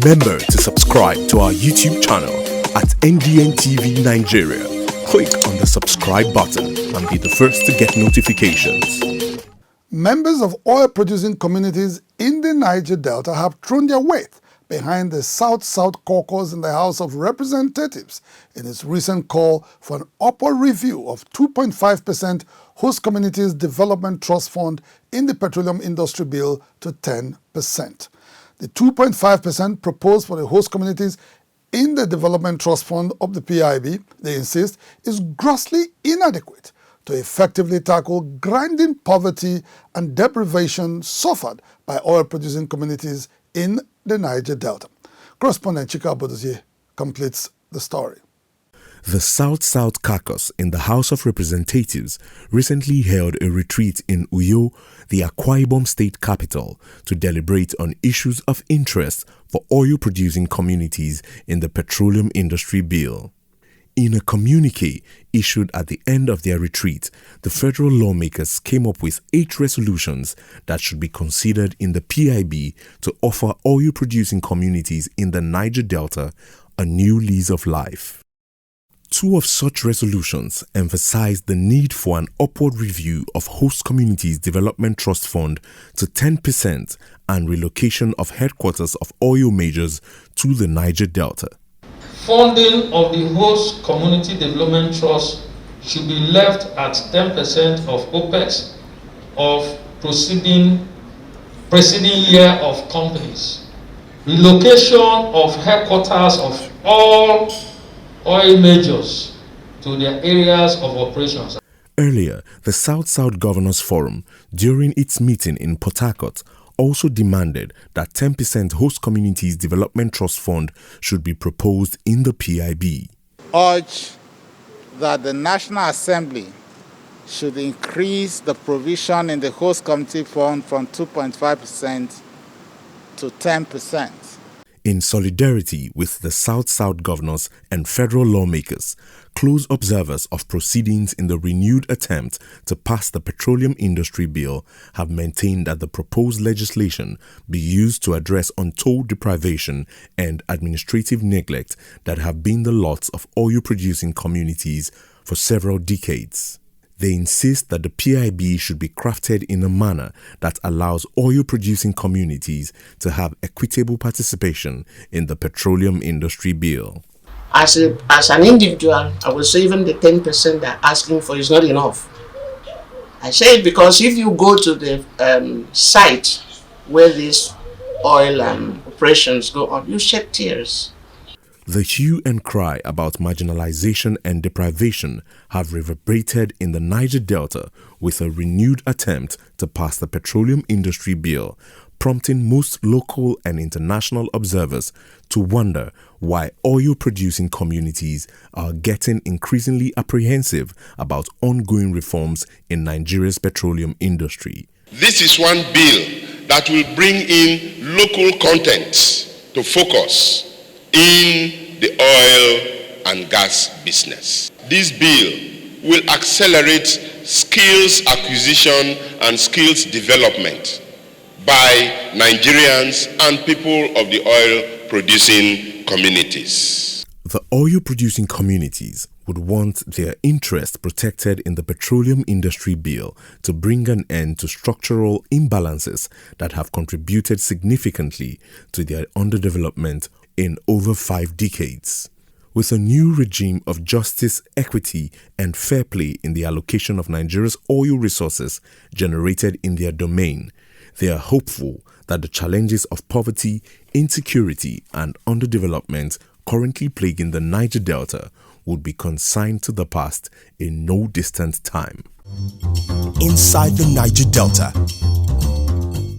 Remember to subscribe to our YouTube channel at NDN TV Nigeria. Click on the subscribe button and be the first to get notifications. Members of oil-producing communities in the Niger Delta have thrown their weight behind the South-South caucus in the House of Representatives in its recent call for an upward review of 2.5% host communities development trust fund in the petroleum industry bill to 10%. The 2.5% proposed for the host communities in the development trust fund of the PIB, they insist, is grossly inadequate to effectively tackle grinding poverty and deprivation suffered by oil-producing communities in the Niger Delta. Correspondent Chika Bodozie completes the story. The South-South caucus in the House of Representatives recently held a retreat in Uyo, the Akwa Ibom state capital, to deliberate on issues of interest for oil-producing communities in the petroleum industry bill. In a communique issued at the end of their retreat, the federal lawmakers came up with 8 resolutions that should be considered in the PIB to offer oil-producing communities in the Niger Delta a new lease of life. 2 of such resolutions emphasized the need for an upward review of host communities development trust fund to 10% and relocation of headquarters of oil majors to the Niger Delta. Funding of the host community development trust should be left at 10% of OPEX of preceding year of companies. Relocation of headquarters of all oil majors to their areas of operations. Earlier, the South-South Governors Forum, during its meeting in Port Harcourt, also demanded that 10% host communities development trust fund should be proposed in the PIB. Urge that the National Assembly should increase the provision in the host community fund from 2.5% to 10%. In solidarity with the South-South governors and federal lawmakers, close observers of proceedings in the renewed attempt to pass the petroleum industry bill have maintained that the proposed legislation be used to address untold deprivation and administrative neglect that have been the lots of oil-producing communities for several decades. They insist that the PIB should be crafted in a manner that allows oil-producing communities to have equitable participation in the petroleum industry bill. As an individual, I would say even the 10% they're asking for is not enough. I say it because if you go to the site where these oil operations go on, you shed tears. The hue and cry about marginalization and deprivation have reverberated in the Niger Delta with a renewed attempt to pass the petroleum industry bill, prompting most local and international observers to wonder why oil-producing communities are getting increasingly apprehensive about ongoing reforms in Nigeria's petroleum industry. This is one bill that will bring in local content to focus in the oil and gas business. This bill will accelerate skills acquisition and skills development by Nigerians and people of the oil-producing communities. The oil-producing communities would want their interests protected in the petroleum industry bill to bring an end to structural imbalances that have contributed significantly to their underdevelopment in over 5 decades. With a new regime of justice, equity, and fair play in the allocation of Nigeria's oil resources generated in their domain, they are hopeful that the challenges of poverty, insecurity, and underdevelopment currently plaguing the Niger Delta would be consigned to the past in no distant time. Inside the Niger Delta,